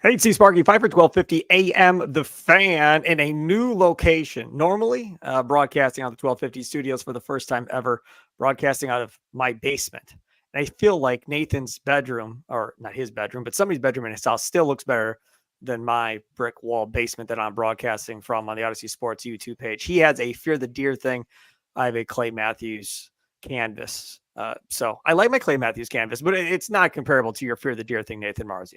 Hey, see Sparky, Fifer, 1250 AM, The Fan, in a new location. Normally, broadcasting on the 1250 studios for the first time ever, broadcasting out of my basement. And I feel like Nathan's bedroom, or not his bedroom, but somebody's bedroom in his house still looks better than my brick wall basement that I'm broadcasting from on the Odyssey Sports YouTube page. He has a Fear the Deer thing. I have a Clay Matthews canvas. So I like my Clay Matthews canvas, but it's not comparable to your Fear the Deer thing, Nathan Marzion.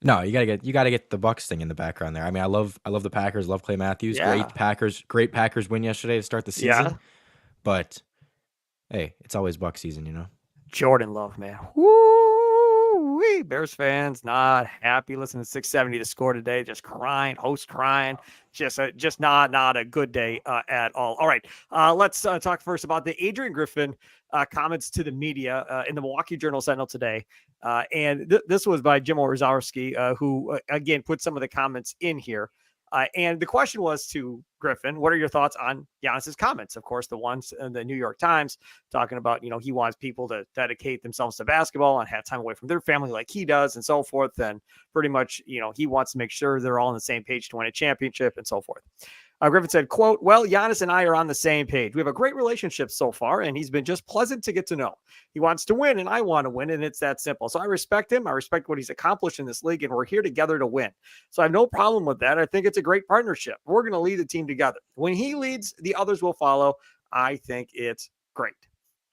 No, you gotta get the Bucks thing in the background there. I mean, I love the Packers, love Clay Matthews. Yeah. Great Packers win yesterday to start the Yeah. season. But hey, it's always Buck season, you know. Jordan Love, man. Woo-wee. Bears fans not happy. Listening to 670 to score today. Just crying, host crying. Just not a good day at all. All right, let's talk first about the Adrian Griffin comments to the media in the Milwaukee Journal Sentinel today. And this was by Jim Orzowski, who, again, put some of the comments in here. And the question was to Griffin, what are your thoughts on Giannis's comments? Of course, the ones in the New York Times talking about, he wants people to dedicate themselves to basketball and have time away from their family like he does and so forth. And pretty much, he wants to make sure they're all on the same page to win a championship and so forth. Griffin said, quote, well, Giannis and I are on the same page. We have a great relationship so far, and he's been just pleasant to get to know. He wants to win, and I want to win, and it's that simple. So I respect him. I respect what he's accomplished in this league, and we're here together to win. So I have no problem with that. I think it's a great partnership. We're going to lead the team together. When he leads, the others will follow. I think it's great.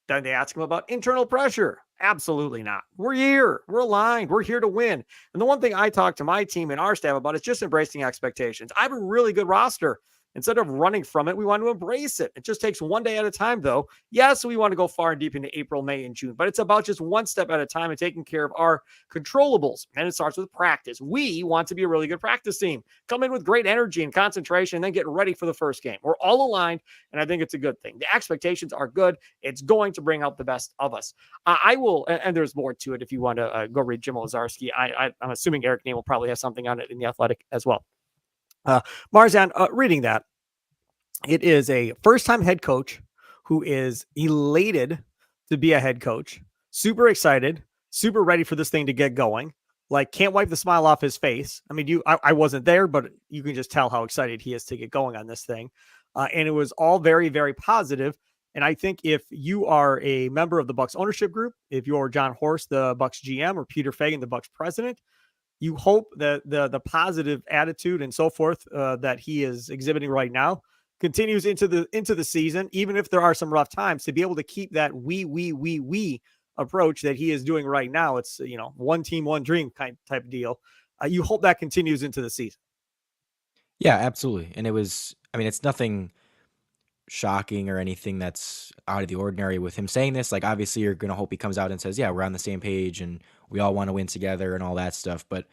Then they ask him about internal pressure. Absolutely not. We're here. We're aligned. We're here to win. And the one thing I talk to my team and our staff about is just embracing expectations. I have a really good roster. Instead of running from it, we want to embrace it. It just takes one day at a time, though. Yes, we want to go far and deep into April, May, and June, but it's about just one step at a time and taking care of our controllables. And it starts with practice. We want to be a really good practice team. Come in with great energy and concentration and then get ready for the first game. We're all aligned, and I think it's a good thing. The expectations are good. It's going to bring out the best of us. I will, and there's more to it if you want to go read Jim Ozarski. I'm assuming Eric Name will probably have something on it in The Athletic as well. Marzion, reading that, it is a first-time head coach who is elated to be a head coach, super excited, super ready for this thing to get going, like can't wipe the smile off his face. I mean, I wasn't there, but you can just tell how excited he is to get going on this thing. And it was all very, very positive. And I think if you are a member of the Bucks ownership group, if you're John Horst, the Bucks GM, or Peter Feigin, the Bucks president, you hope that the positive attitude and so forth that he is exhibiting right now continues into the season, even if there are some rough times, to be able to keep that we approach that he is doing right now. It's, one team, one dream type of deal. You hope that continues into the season. Yeah, absolutely. And it's nothing shocking or anything that's out of the ordinary with him saying this. Like, obviously, you're going to hope he comes out and says, yeah, we're on the same page and we all want to win together and all that stuff. But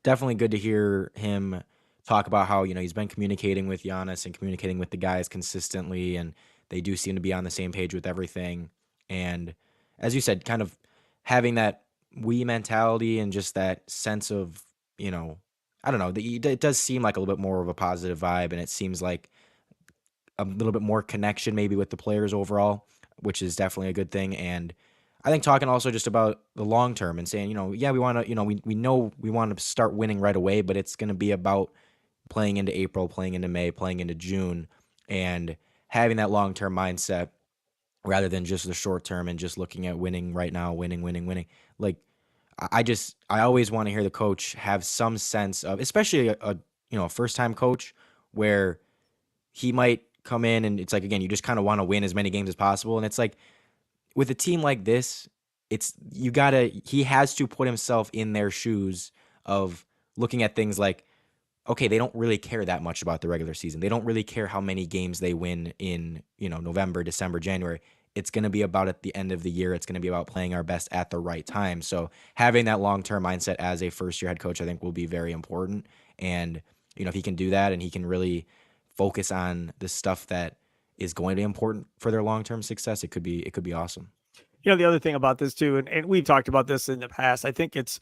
definitely good to hear him talk about how, he's been communicating with Giannis and communicating with the guys consistently, and they do seem to be on the same page with everything. And as you said, kind of having that we mentality and just that sense of, I don't know, it does seem like a little bit more of a positive vibe, and it seems like a little bit more connection maybe with the players overall, which is definitely a good thing. And I think talking also just about the long term and saying, yeah, we want to, we know we want to start winning right away, but it's going to be about playing into April, playing into May, playing into June, and having that long term mindset rather than just the short term and just looking at winning right now, winning. Like, I always want to hear the coach have some sense of, especially a first time coach, where he might come in and it's like, again, you just kind of want to win as many games as possible. And it's like, with a team like this, he has to put himself in their shoes of looking at things like, okay, they don't really care that much about the regular season. They don't really care how many games they win in, November, December, January. It's going to be about at the end of the year. It's going to be about playing our best at the right time. So having that long-term mindset as a first-year head coach, I think will be very important. And, if he can do that and he can really focus on the stuff that is going to be important for their long-term success, it could be awesome. The other thing about this too, and we've talked about this in the past, I think it's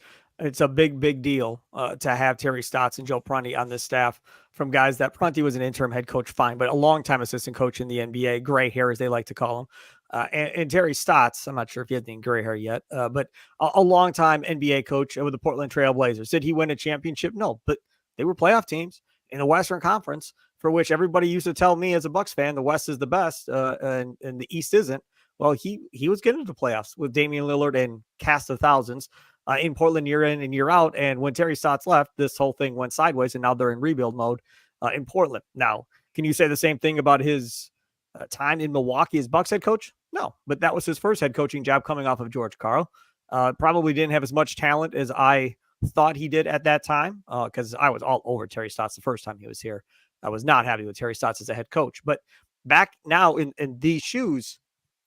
a big deal to have Terry Stotts and Joe Prunty on this staff, from guys that Prunty was an interim head coach, fine, but a longtime assistant coach in the NBA, gray hair as they like to call him. And Terry Stotts, I'm not sure if he had any gray hair yet, but a longtime NBA coach with the Portland Trail Blazers. Did he win a championship? No, but they were playoff teams in the Western Conference, for which everybody used to tell me as a Bucks fan, the West is the best, and the East isn't. Well, he was getting to the playoffs with Damian Lillard and cast of thousands in Portland year in and year out. And when Terry Stotts left, this whole thing went sideways, and now they're in rebuild mode in Portland. Now, can you say the same thing about his time in Milwaukee as Bucks head coach? No, but that was his first head coaching job coming off of George Karl. Probably didn't have as much talent as I thought he did at that time, because I was all over Terry Stotts the first time he was here. I was not happy with Terry Stotts as a head coach. But back now in these shoes,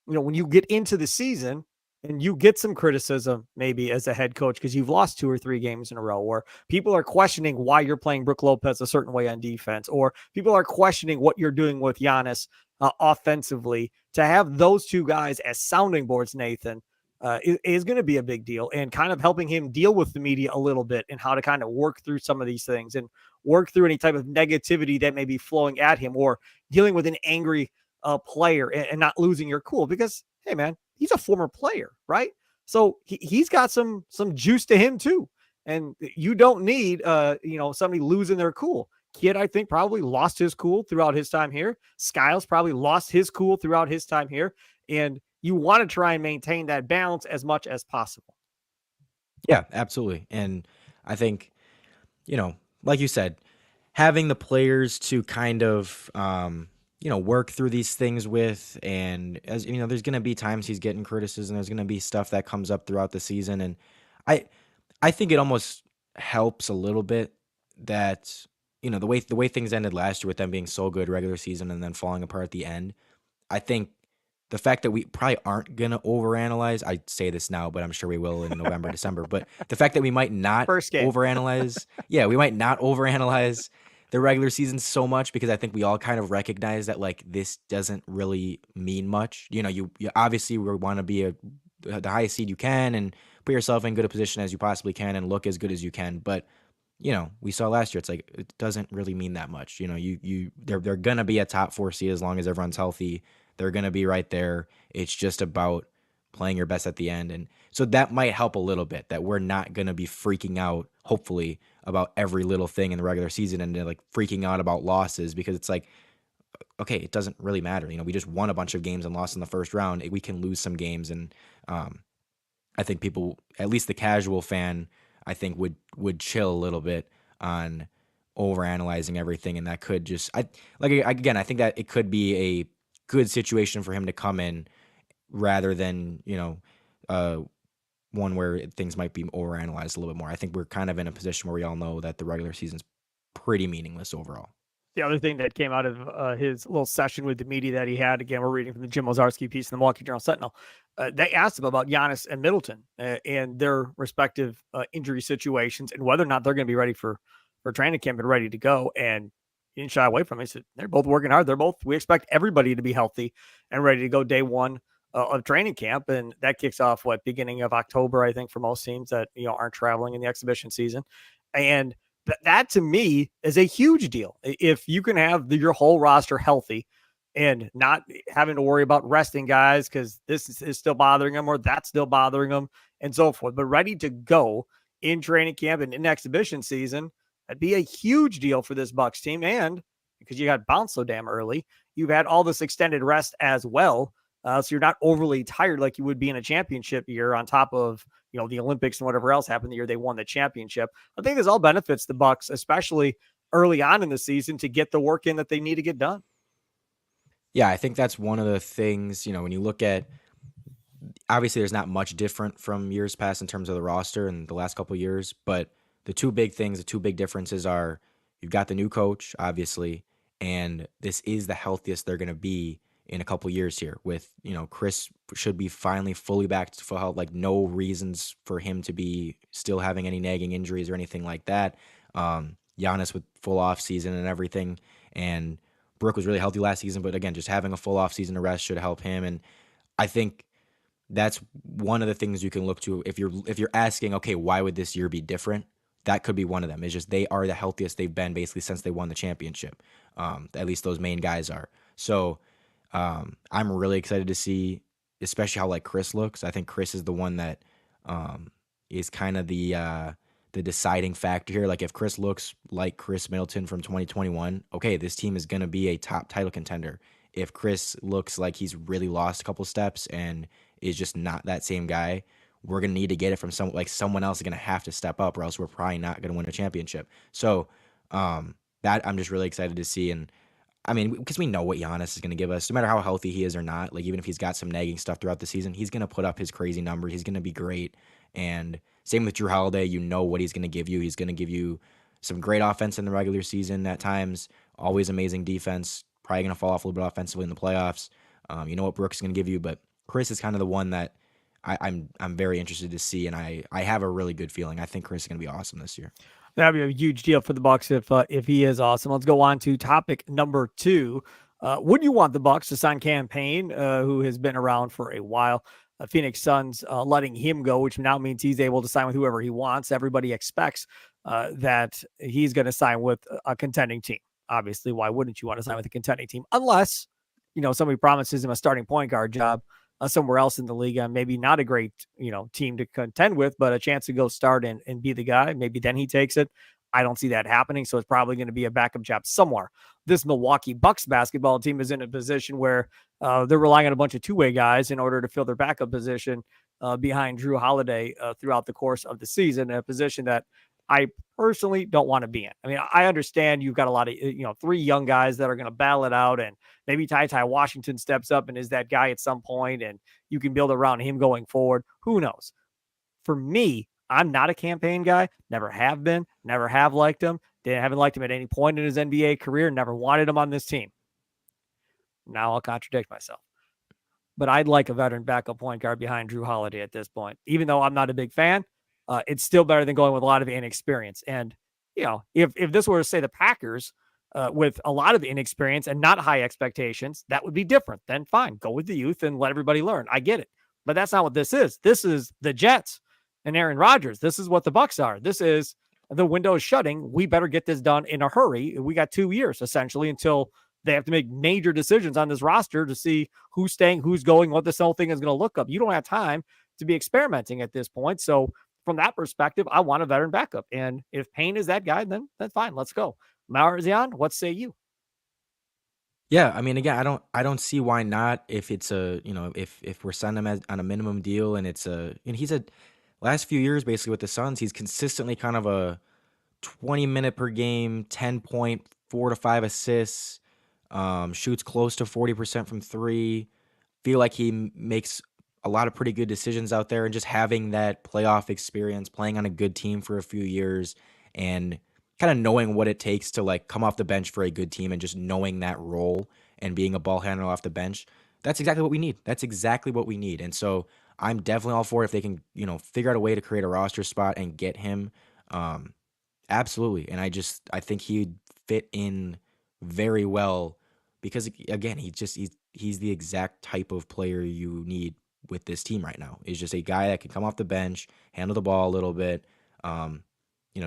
when you get into the season and you get some criticism maybe as a head coach because you've lost 2 or 3 games in a row, or people are questioning why you're playing Brook Lopez a certain way on defense, or people are questioning what you're doing with Giannis offensively, to have those two guys as sounding boards, Nathan, is going to be a big deal, and kind of helping him deal with the media a little bit and how to kind of work through some of these things and work through any type of negativity that may be flowing at him, or dealing with an angry player and not losing your cool, because, hey, man, he's a former player, right? So he's got some juice to him too. And you don't need, somebody losing their cool. Kid, I think, probably lost his cool throughout his time here. Skiles probably lost his cool throughout his time here. And you want to try and maintain that balance as much as possible. Yeah, absolutely. And I think, like you said, having the players to kind of, work through these things with, and as there's going to be times he's getting criticism. There's going to be stuff that comes up throughout the season. And I, I think it almost helps a little bit that, the way things ended last year with them being so good regular season and then falling apart at the end. I think the fact that we probably aren't going to overanalyze, I say this now, but I'm sure we will in November, December, but the fact that we might not First game. overanalyze, yeah, we might not overanalyze the regular season so much, because I think we all kind of recognize that, like, this doesn't really mean much. You obviously want to be the highest seed you can and put yourself in good a position as you possibly can and look as good as you can. But we saw last year, it's like, it doesn't really mean that much. They're gonna be a top 4 seed as long as everyone's healthy. They're gonna be right there. It's just about playing your best at the end. And so that might help a little bit, that we're not gonna be freaking out, hopefully, about every little thing in the regular season and like freaking out about losses, because it's like, okay, it doesn't really matter. We just won a bunch of games and lost in the first round. We can lose some games, and I think people, at least the casual fan, I think would chill a little bit on overanalyzing everything, and that could just, again, I think that it could be a good situation for him to come in, rather than one where things might be overanalyzed a little bit more. I think we're kind of in a position where we all know that the regular season's pretty meaningless overall. The other thing that came out of his little session with the media that he had, again, we're reading from the Jim Ozarski piece in the Milwaukee Journal Sentinel. They asked him about Giannis and Middleton and their respective injury situations and whether or not they're going to be ready for training camp and ready to go. And he didn't shy away from it. He said, they're both working hard. We expect everybody to be healthy and ready to go day one of training camp. And that kicks off beginning of October, I think, for most teams that, aren't traveling in the exhibition season. And that to me is a huge deal. If you can have your whole roster healthy and not having to worry about resting guys because this is still bothering them or that's still bothering them and so forth, but ready to go in training camp and in exhibition season, that'd be a huge deal for this Bucks team. And because you got bounced so damn early, you've had all this extended rest as well. So you're not overly tired like you would be in a championship year on top of, the Olympics and whatever else happened the year they won the championship. I think this all benefits the Bucks, especially early on in the season, to get the work in that they need to get done. Yeah, I think that's one of the things, when you look at, obviously there's not much different from years past in terms of the roster in the last couple of years, but the two big differences are, you've got the new coach, obviously, and this is the healthiest they're going to be in a couple years here, with, Chris should be finally fully back to full health, like no reasons for him to be still having any nagging injuries or anything like that. Giannis with full off season and everything, and Brook was really healthy last season, but again, just having a full off season to rest should help him. And I think that's one of the things you can look to if you're asking, okay, why would this year be different? That could be one of them. It's just they are the healthiest they've been basically since they won the championship. At least those main guys are. So I'm really excited to see especially how like Chris looks. I think Chris is the one that um, is kind of the deciding factor here. Like if Chris looks like Chris Middleton from 2021, okay, this team is going to be a top title contender. If Chris looks like he's really lost a couple steps and is just not that same guy, we're going to need to get it from someone else is going to have to step up, or else we're probably not going to win a championship. So that I'm just really excited to see. And I mean, because we know what Giannis is going to give us, no matter how healthy he is or not. Like even if he's got some nagging stuff throughout the season, he's going to put up his crazy numbers. He's going to be great. And same with Drew Holiday. You know what he's going to give you. He's going to give you some great offense in the regular season at times. Always amazing defense. Probably going to fall off a little bit offensively in the playoffs. You know what Brooks is going to give you, but Chris is kind of the one that I'm very interested to see, and I have a really good feeling. I think Chris is going to be awesome this year. That'd be a huge deal for the Bucks if he is awesome. Let's go on to topic number 2. Would you want the Bucks to sign Cam Payne, who has been around for a while? Phoenix Suns letting him go, which now means he's able to sign with whoever he wants. Everybody expects that he's going to sign with a contending team. Obviously, why wouldn't you want to sign with a contending team? Unless, somebody promises him a starting point guard job somewhere else in the league, and maybe not a great, team to contend with, but a chance to go start and be the guy. Maybe then he takes it. I don't see that happening. So it's probably going to be a backup job somewhere. This Milwaukee Bucks basketball team is in a position where they're relying on a bunch of two-way guys in order to fill their backup position behind Drew Holiday throughout the course of the season, a position that I personally don't want to be in. I mean, I understand you've got a lot of, 3 young guys that are going to battle it out, and maybe Ty Washington steps up and is that guy at some point, and you can build around him going forward. Who knows? For me, I'm not a Cam Payne guy. Never have been. Never have liked him. Haven't liked him at any point in his NBA career. Never wanted him on this team. Now I'll contradict myself. But I'd like a veteran backup point guard behind Drew Holiday at this point. Even though I'm not a big fan, it's still better than going with a lot of inexperience. And, if this were to say the Packers with a lot of inexperience and not high expectations, that would be different. Then fine, go with the youth and let everybody learn. I get it. But that's not what this is. This is the Jets and Aaron Rodgers. This is what the Bucks are. This is the window is shutting. We better get this done in a hurry. We got 2 years essentially until they have to make major decisions on this roster to see who's staying, who's going, what this whole thing is going to look up. You don't have time to be experimenting at this point. So from that perspective, I want a veteran backup. And if Payne is that guy, then that's fine. Let's go. Marzion, what say you? Yeah, I mean, again, I don't see why not. If it's if we're signing him on a minimum deal, and he's a last few years basically with the Suns, he's consistently kind of a 20-minute per game, 10 point, 4 to 5 assists, shoots close to 40% from three. Feel like he makes a lot of pretty good decisions out there, and just having that playoff experience, playing on a good team for a few years, and kind of knowing what it takes to like come off the bench for a good team, and just knowing that role and being a ball handler off the bench. That's exactly what we need. That's exactly what we need. And so I'm definitely all for it if they can, figure out a way to create a roster spot and get him. Absolutely. And I think he'd fit in very well because again, he's the exact type of player you need with this team right now. He's just a guy that can come off the bench, handle the ball a little bit,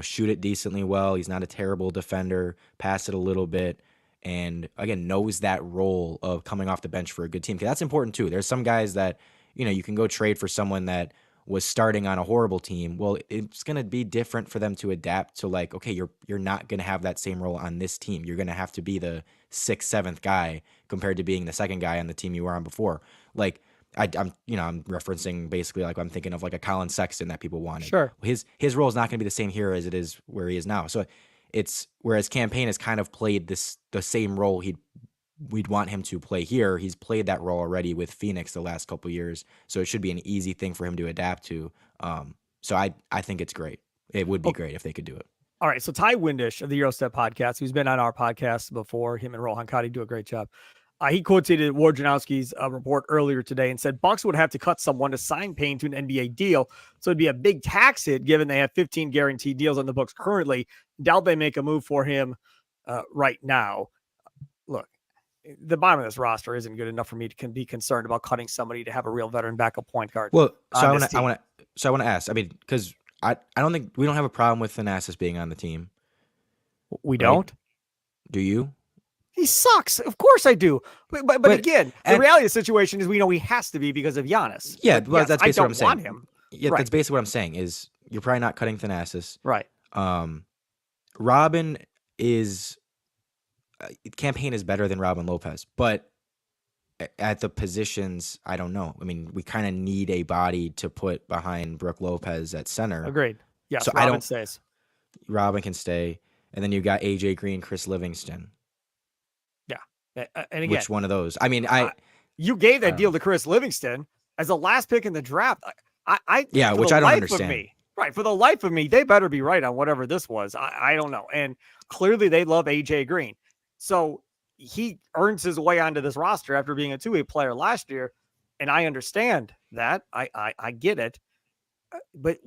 shoot it decently well. He's not a terrible defender, pass it a little bit, and again, knows that role of coming off the bench for a good team. 'Cause that's important too. There's some guys that, you can go trade for someone that was starting on a horrible team. Well, it's going to be different for them to adapt to like, okay, you're not going to have that same role on this team. You're going to have to be the 6th, 7th guy compared to being the second guy on the team you were on before. Like I'm referencing basically like I'm thinking of like a Colin Sexton that people wanted. Sure. His role is not going to be the same here as it is where he is now. So it's whereas Cam Payne has kind of played the same role we'd want him to play here. He's played that role already with Phoenix the last couple of years, so it should be an easy thing for him to adapt to. So I think it's great. It would be great if they could do it. All right, so Ty Windish of the Eurostep podcast, who's been on our podcast before, him and Rohan Kadi do a great job. He quoted Wojnarowski's report earlier today and said Bucks would have to cut someone to sign Payne to an NBA deal. So it'd be a big tax hit given they have 15 guaranteed deals on the books currently. Doubt they make a move for him right now. Look, the bottom of this roster isn't good enough for me to be concerned about cutting somebody to have a real veteran backup point guard. Well, so I want to ask. I mean, because I don't think we don't have a problem with Thanasis being on the team. We right? don't. Do you? He sucks. Of course I do. But again, the reality of the situation is we know he has to be because of Giannis. Yeah, but well, yes, that's I basically what don't I'm saying. want him. Yeah, Right. that's basically what I'm saying is you're probably not cutting Thanasis. Right. Robin is Cam Payne is better than Robin Lopez, but at the positions, I don't know. I mean, we kind of need a body to put behind Brooke Lopez at center. Agreed. Yes, So Robin stays. Robin can stay, and then you got AJ Green, Chris Livingston. Yeah. And again, Which one of those? I mean, you gave that deal to Chris Livingston as the last pick in the draft. Yeah, which I don't understand. For the life of me, they better be right on whatever this was. I don't know. And clearly they love AJ Green. So he earns his way onto this roster after being a two-way player last year. And I understand that. I get it. But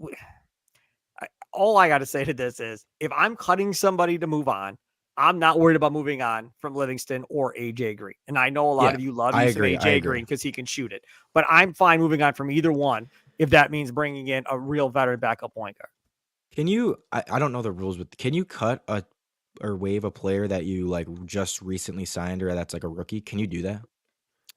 all I got to say to this is if I'm cutting somebody to move on, I'm not worried about moving on from Livingston or AJ Green. And I know a lot of you love using AJ Green because he can shoot it. But I'm fine moving on from either one if that means bringing in a real veteran backup point guard. Can you, I don't know the rules, but can you cut or waive a player that you like just recently signed or that's like a rookie? Can you do that?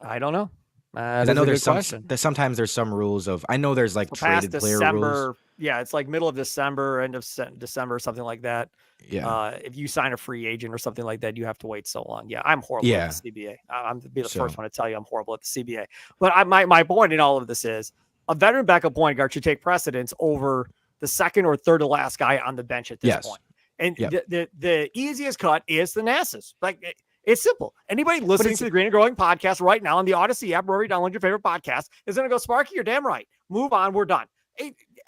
I don't know. I know there's sometimes there's some rules of, I know there's like traded player rules. Yeah, it's like middle of December, end of December, something like that. Yeah. If you sign a free agent or something like that, you have to wait so long. Yeah, I'm horrible at the CBA. I'm be the first one to tell you I'm horrible at the CBA. But my point in all of this is a veteran backup point guard should take precedence over the second or third to last guy on the bench at this point. And the easiest cut is the Thanasis. Like it's simple. Anybody listening to the Green and Growing podcast right now on the Odyssey app, wherever you download your favorite podcast, is going to go, Sparky, you're damn right. Move on. We're done.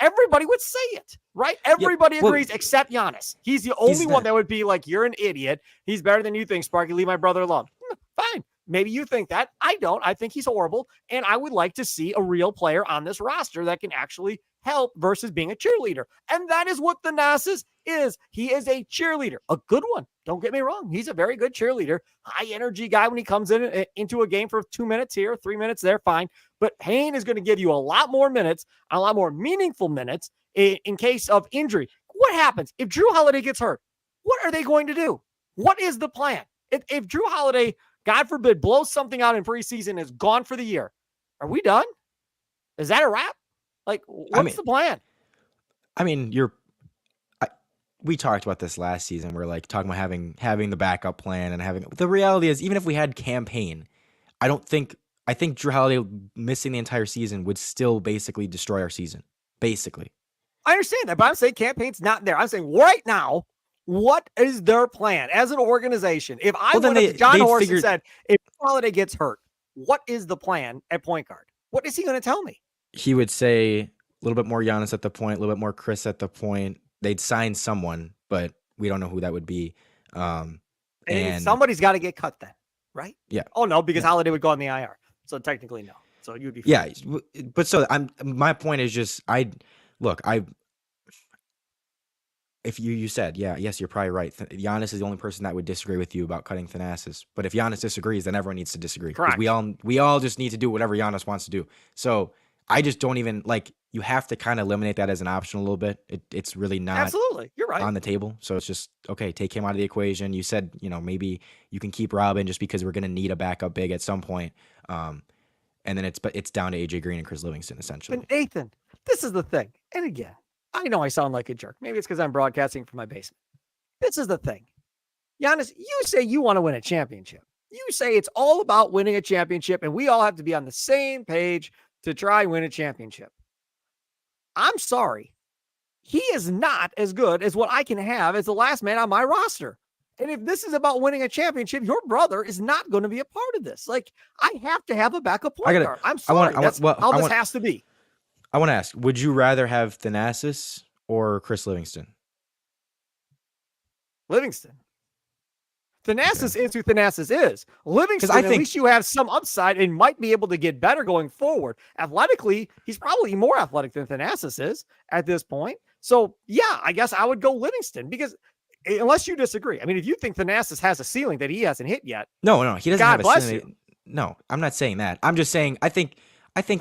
Everybody would say it, right? Everybody agrees except Giannis. He's the only one that would be like, you're an idiot. He's better than you think, Sparky. Leave my brother alone. Fine. Maybe you think that. I don't. I think he's horrible. And I would like to see a real player on this roster that can actually help versus being a cheerleader. And that is what Thanasis is. He is a cheerleader, a good one. Don't get me wrong. He's a very good cheerleader, high energy guy when he comes into a game for 2 minutes here, 3 minutes there, fine. But Payne is going to give you a lot more minutes, a lot more meaningful minutes in case of injury. What happens if Drew Holiday gets hurt? What are they going to do? What is the plan? If Drew Holiday, God forbid, blows something out in preseason, is gone for the year, are we done? Is that a wrap? Like, what's the plan? I mean, we talked about this last season. We're like talking about having the backup plan and having. The reality is, even if we had Cam Payne, I think Drew Holiday missing the entire season would still basically destroy our season. Basically, I understand that, but I'm saying Cam Payne's not there. I'm saying right now, what is their plan as an organization? If I went up to John Horst and said, if Holiday gets hurt, what is the plan at point guard? What is he going to tell me? He would say a little bit more Giannis at the point, a little bit more Chris at the point. They'd sign someone, but we don't know who that would be. And somebody's got to get cut then, right? Yeah. Oh, no, because Holiday would go on the IR. So technically, no. So you'd be fine. Yeah, but so my point is just if you said, yes, you're probably right. Giannis is the only person that would disagree with you about cutting Thanasis. But if Giannis disagrees, then everyone needs to disagree. Correct. We all just need to do whatever Giannis wants to do. So I just don't even you have to kind of eliminate that as an option a little bit. It's really not absolutely. You're right on the table. So it's just, okay, take him out of the equation. You said, maybe you can keep Robin just because we're going to need a backup big at some point. And then it's down to AJ Green and Chris Livingston essentially. But Nathan, this is the thing. And again, I know I sound like a jerk. Maybe it's because I'm broadcasting from my basement. This is the thing. Giannis, you say you want to win a championship. You say it's all about winning a championship, and we all have to be on the same page to try and win a championship. I'm sorry. He is not as good as what I can have as the last man on my roster. And if this is about winning a championship, your brother is not going to be a part of this. Like, I have to have a backup point guard. I'm sorry. That's how this has to be. I want to ask, would you rather have Thanasis or Chris Livingston? Livingston. Thanasis is who Thanasis is. Livingston, at least you have some upside and might be able to get better going forward. Athletically, he's probably more athletic than Thanasis is at this point. So, yeah, I guess I would go Livingston because unless you disagree. I mean, if you think Thanasis has a ceiling that he hasn't hit yet. No, he doesn't have a ceiling. No, I'm not saying that. I'm just saying I think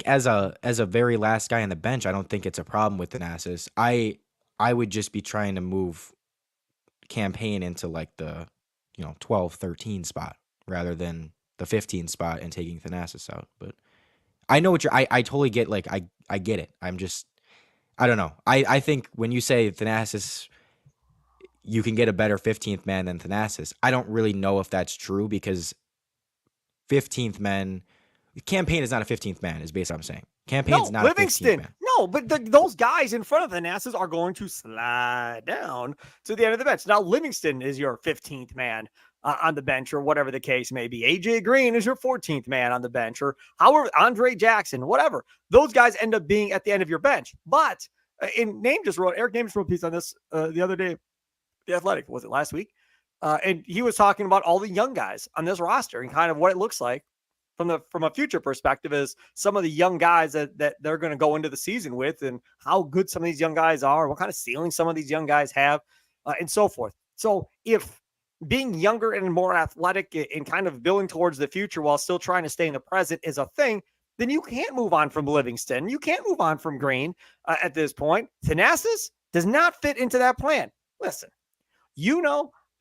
as a very last guy on the bench, I don't think it's a problem with Thanasis. I would just be trying to move Cam Payne into like the 12, 13 spot rather than the 15 spot and taking Thanasis out. But I know what I totally get. Like, I get it. I don't know. I think when you say Thanasis, you can get a better 15th man than Thanasis. I don't really know if that's true because 15th man, Cam Payne is not a 15th man, is basically what I'm saying. Cam Payne's not a 15th man. No, but those guys in front of Thanasis are going to slide down to the end of the bench. Now, Livingston is your 15th man on the bench, or whatever the case may be. AJ Green is your 14th man on the bench, or Andre Jackson, whatever. Those guys end up being at the end of your bench. But Eric Name just wrote a piece on this the other day. The Athletic, was it last week? And he was talking about all the young guys on this roster and kind of what it looks like from a future perspective is some of the young guys that they're going to go into the season with, and how good some of these young guys are, what kind of ceiling some of these young guys have, and so forth. So if being younger and more athletic and kind of building towards the future while still trying to stay in the present is a thing, then you can't move on from Livingston. You can't move on from Green at this point. Thanasis does not fit into that plan. Listen,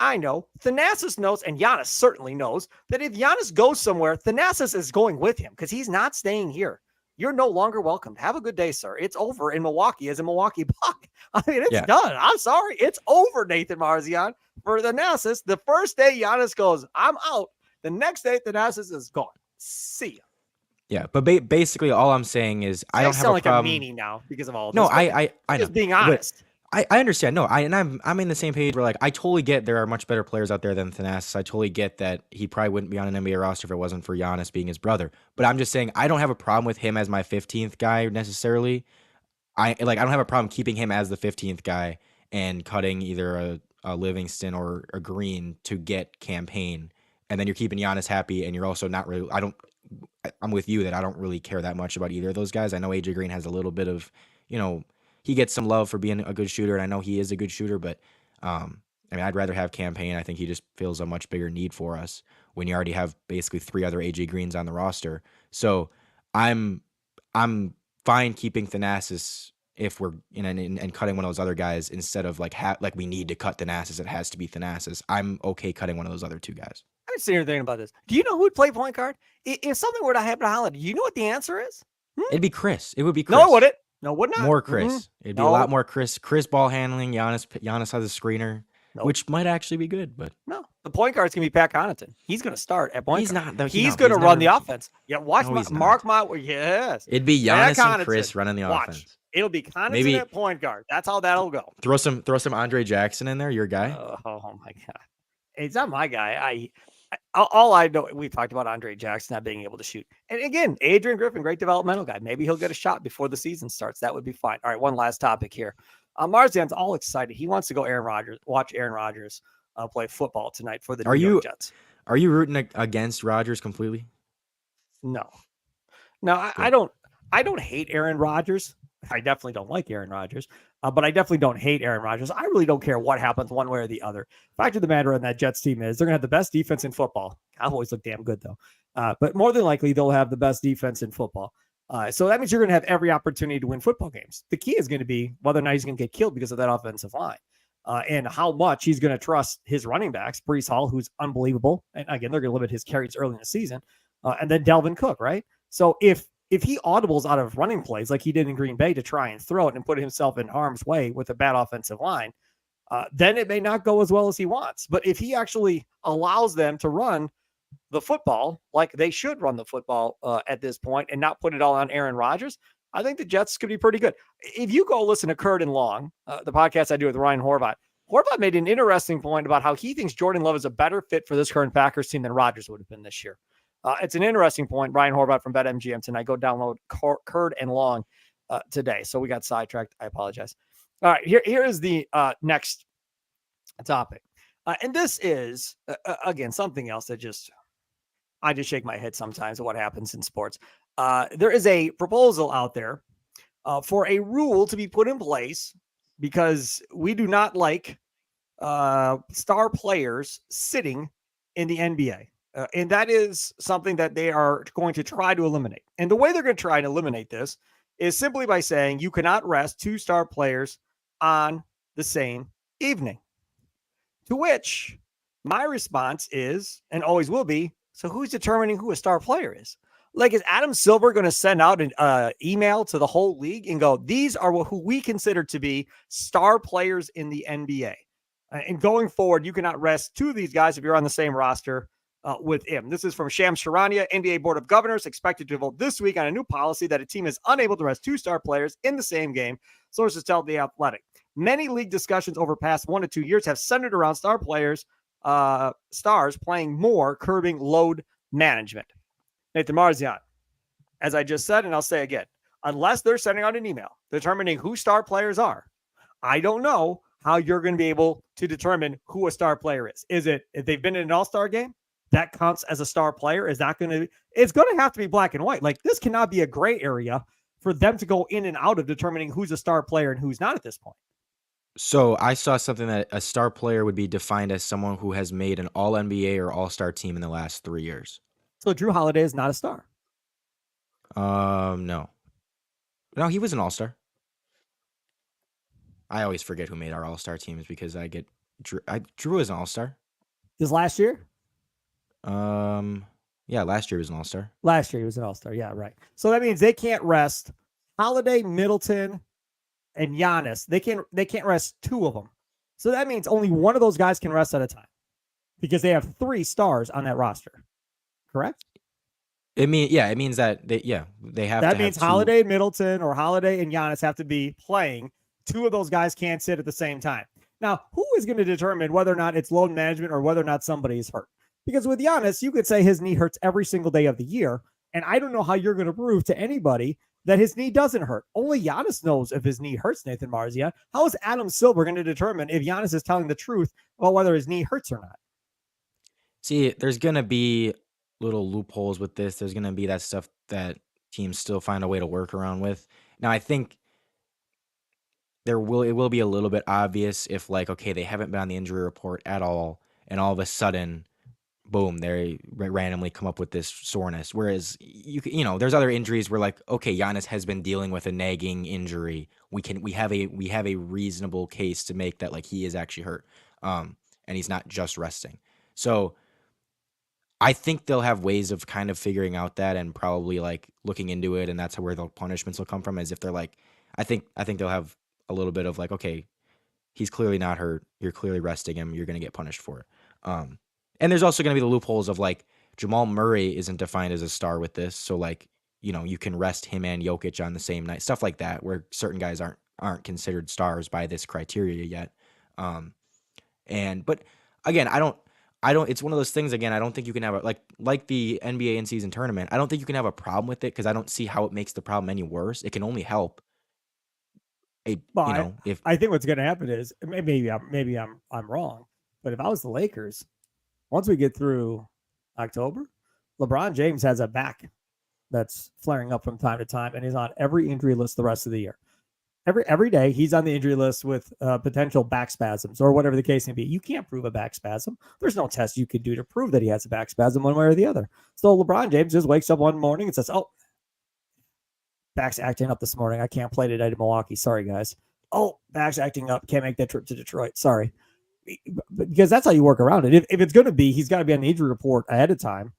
I know, Thanasis knows, and Giannis certainly knows, that if Giannis goes somewhere, Thanasis is going with him because he's not staying here. You're no longer welcome. Have a good day, sir. It's over in Milwaukee as a Milwaukee Buck. I mean, it's done. I'm sorry. It's over, Nathan Marzion, for Thanasis. The first day Giannis goes, I'm out. The next day, Thanasis is gone. See ya. Yeah, but basically all I'm saying is I don't have a problem. I sound like a meanie now because of all of this. No, I know. Just being honest. I understand. No, I'm in the same page where, like, I totally get there are much better players out there than Thanasis. I totally get that he probably wouldn't be on an NBA roster if it wasn't for Giannis being his brother. But I'm just saying I don't have a problem with him as my 15th guy necessarily. I don't have a problem keeping him as the 15th guy and cutting either a Livingston or a Green to get Cam Payne. And then you're keeping Giannis happy, and you're also not really I'm with you that I don't really care that much about either of those guys. I know AJ Green has a little bit of, he gets some love for being a good shooter, and I know he is a good shooter, but I'd rather have Cam Payne. I think he just feels a much bigger need for us when you already have basically 3 other AJ Greens on the roster. So I'm fine keeping Thanasis if we're and cutting one of those other guys instead of like we need to cut Thanasis. It has to be Thanasis. I'm okay cutting one of those other 2 guys. I didn't see anything about this. Do you know who would play point guard? If something were to happen to Holland, do you know what the answer is? It'd be Chris. It would be Chris. No, it wouldn't. No, would not. More Chris. Mm-hmm. It'd be a lot more Chris. Chris ball handling. Giannis has a screener, which might actually be good. But no, the point guard's gonna be Pat Connaughton. He's gonna start at point guard. He's not. He's gonna run the offense. Yeah, mark my. Yes, it'd be Giannis and Chris running the offense. It'll be Connaughton at point guard. That's how that'll go. Throw some Andre Jackson in there. Your guy. Oh my God, it's not my guy. All I know, we talked about Andre Jackson not being able to shoot. And again, Adrian Griffin, great developmental guy. Maybe he'll get a shot before the season starts. That would be fine. All right, one last topic here. Marzion's all excited. He wants to go watch Aaron Rodgers play football tonight for the New York Jets. Are you rooting against Rodgers completely? No, I don't hate Aaron Rodgers. I definitely don't like Aaron Rodgers, but I definitely don't hate Aaron Rodgers. I really don't care what happens one way or the other. Fact of the matter on that Jets team is they're going to have the best defense in football. Cowboys look damn good, though. But more than likely, they'll have the best defense in football. So that means you're going to have every opportunity to win football games. The key is going to be whether or not he's going to get killed because of that offensive line and how much he's going to trust his running backs, Breece Hall, who's unbelievable. And again, they're going to limit his carries early in the season. And then Dalvin Cook, right? So if he audibles out of running plays like he did in Green Bay to try and throw it and put himself in harm's way with a bad offensive line, then it may not go as well as he wants. But if he actually allows them to run the football like they should run the football at this point and not put it all on Aaron Rodgers, I think the Jets could be pretty good. If you go listen to Curd and Long, the podcast I do with Ryan Horvat made an interesting point about how he thinks Jordan Love is a better fit for this current Packers team than Rodgers would have been this year. It's an interesting point. Ryan Horvat from BetMGM tonight. Go download Curd and Long today. So we got sidetracked. I apologize. All right, here is the next topic. And this is, again, something else that I just shake my head sometimes at what happens in sports. There is a proposal out there for a rule to be put in place because we do not like star players sitting in the NBA. And that is something that they are going to try to eliminate. And the way they're going to try and eliminate this is simply by saying you cannot rest 2 star players on the same evening. To which My response is, and always will be, so who's determining who a star player is? Like, is Adam Silver going to send out an email to the whole league and go, these are who we consider to be star players in the NBA? And going forward, you cannot rest two of these guys if you're on the same roster with him. This is from Shams Charania, NBA Board of Governors, expected to vote this week on a new policy that a team is unable to rest two star players in the same game, sources tell The Athletic. Many league discussions over past 1 to 2 years have centered around stars playing more, curbing load management. Nathan Marzion, as I just said, and I'll say again, unless they're sending out an email determining who star players are, I don't know how you're going to be able to determine who a star player is. Is it, if they've been in an all-star game, that counts as a star player? Is that going to, it's going to have to be black and white. Like, this cannot be a gray area for them to go in and out of determining who's a star player and who's not at this point. So I saw something that a star player would be defined as someone who has made an all NBA or all-star team in the last 3 years. So Drew Holiday is not a star. No, he was an all-star. I always forget who made our all-star teams because I get Drew is an all-star. This last year? Yeah, last year was an all-star. Last year he was an all-star. Yeah, right. So that means they can't rest Holiday, Middleton, and Giannis. They can't rest two of them. So that means only one of those guys can rest at a time because they have 3 stars on that roster. Correct? It means that they have. That to means have Holiday, Middleton, or Holiday and Giannis have to be playing. 2 of those guys can't sit at the same time. Now, who is going to determine whether or not it's load management or whether or not somebody is hurt? Because with Giannis, you could say his knee hurts every single day of the year, and I don't know how you're going to prove to anybody that his knee doesn't hurt. Only Giannis knows if his knee hurts, Nathan Marzion. How is Adam Silver going to determine if Giannis is telling the truth about whether his knee hurts or not? See, there's going to be little loopholes with this. There's going to be that stuff that teams still find a way to work around with. Now, I think it will be a little bit obvious if, like, okay, they haven't been on the injury report at all, and all of a sudden, boom, they randomly come up with this soreness. Whereas there's other injuries where, like, okay, Giannis has been dealing with a nagging injury. We have a reasonable case to make that, like, he is actually hurt, and he's not just resting. So I think they'll have ways of kind of figuring out that and probably, like, looking into it, and that's where the punishments will come from. As if they're like, I think they'll have a little bit of, like, okay, he's clearly not hurt. You're clearly resting him. You're going to get punished for it. And there's also going to be the loopholes of, like, Jamal Murray isn't defined as a star with this. So, like, you can rest him and Jokic on the same night, stuff like that, where certain guys aren't considered stars by this criteria yet. But again, I don't, it's one of those things, again, I don't think you can have like the NBA in-season tournament. I don't think you can have a problem with it because I don't see how it makes the problem any worse. It can only help. I think what's going to happen is maybe I'm wrong, but if I was the Lakers, once we get through October, LeBron James has a back that's flaring up from time to time, and he's on every injury list the rest of the year. Every day he's on the injury list with potential back spasms or whatever the case may be. You can't prove a back spasm. There's no test you could do to prove that he has a back spasm one way or the other. So LeBron James just wakes up one morning and says, "Oh, back's acting up this morning. I can't play tonight in Milwaukee. Sorry, guys. Oh, back's acting up. Can't make that trip to Detroit. Sorry." Because that's how you work around it. If it's going to be, he's got to be on the injury report ahead of time.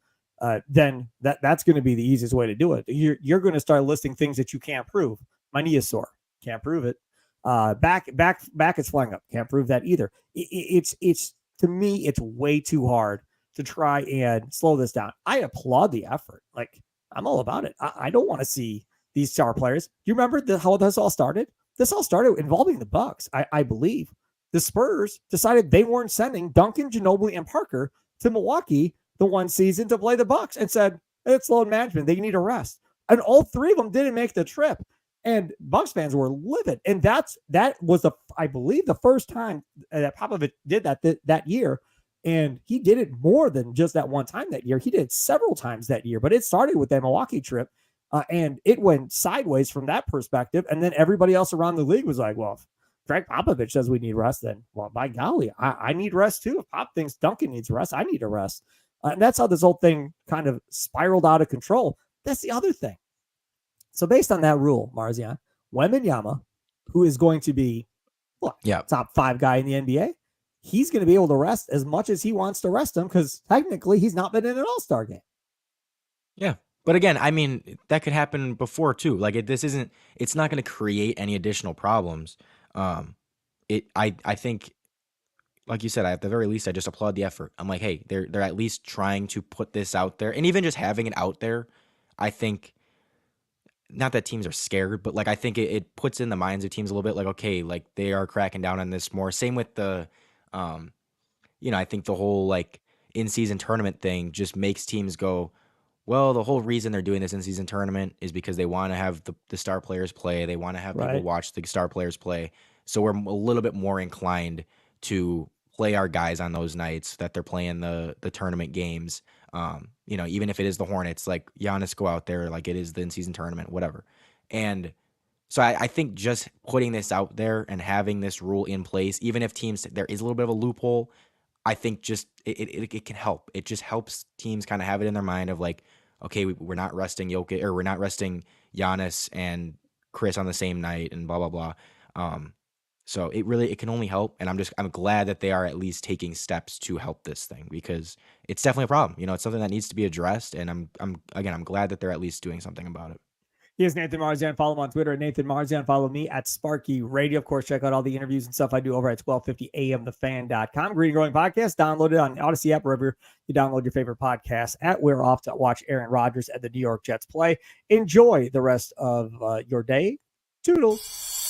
Then that's going to be the easiest way to do it. You're going to start listing things that you can't prove. My knee is sore. Can't prove it. Back is flying up. Can't prove that either. It's to me, it's way too hard to try and slow this down. I applaud the effort. Like, I'm all about it. I don't want to see these star players. You remember how this all started? This all started involving the Bucks, I believe. The Spurs decided they weren't sending Duncan, Ginobili, and Parker to Milwaukee the one season to play the Bucks and said, it's load management. They need a rest. And all 3 of them didn't make the trip. And Bucks fans were livid. And that was, I believe, the first time that Popovich did that year. And he did it more than just that one time that year. He did it several times that year. But it started with that Milwaukee trip. And it went sideways from that perspective. And then everybody else around the league was like, well, if Greg Popovich says we need rest, then, well, by golly, I need rest too. If Pop thinks Duncan needs rest, I need a rest. And that's how this whole thing kind of spiraled out of control. That's the other thing. So based on that rule, Marzion, Wembanyama, who is going to be top 5 guy in the NBA, he's going to be able to rest as much as he wants to rest him because technically he's not been in an All-Star game. Yeah. But again, I mean, that could happen before too. Like it's not going to create any additional problems. I think, like you said, at the very least, I just applaud the effort. I'm like, hey, they're at least trying to put this out there, and even just having it out there, I think, not that teams are scared, but like I think it puts in the minds of teams a little bit, like, okay, like they are cracking down on this more. Same with the, um, I think the whole like in-season tournament thing just makes teams go, well, the whole reason they're doing this in-season tournament is because they want to have the star players play. They want to have people Right. watch the star players play. So we're a little bit more inclined to play our guys on those nights that they're playing the tournament games. Even if it is the Hornets, like Giannis go out there, like it is the in-season tournament, whatever. And so I think just putting this out there and having this rule in place, even if teams, there is a little bit of a loophole, I think just it can help. It just helps teams kind of have it in their mind of like, okay, we're not resting Jokic, or we're not resting Giannis and Chris on the same night and blah blah blah. So it can only help, and I'm glad that they are at least taking steps to help this thing, because it's definitely a problem. It's something that needs to be addressed, and I'm glad that they're at least doing something about it. He is Nathan Marzion. Follow him on Twitter at Nathan Marzion. Follow me at Sparky Radio. Of course, check out all the interviews and stuff I do over at 1250amthefan.com. Green Growing Podcast. Download it on the Odyssey app, wherever you download your favorite podcast at. We're off to watch Aaron Rodgers and the New York Jets play. Enjoy the rest of your day. Toodles.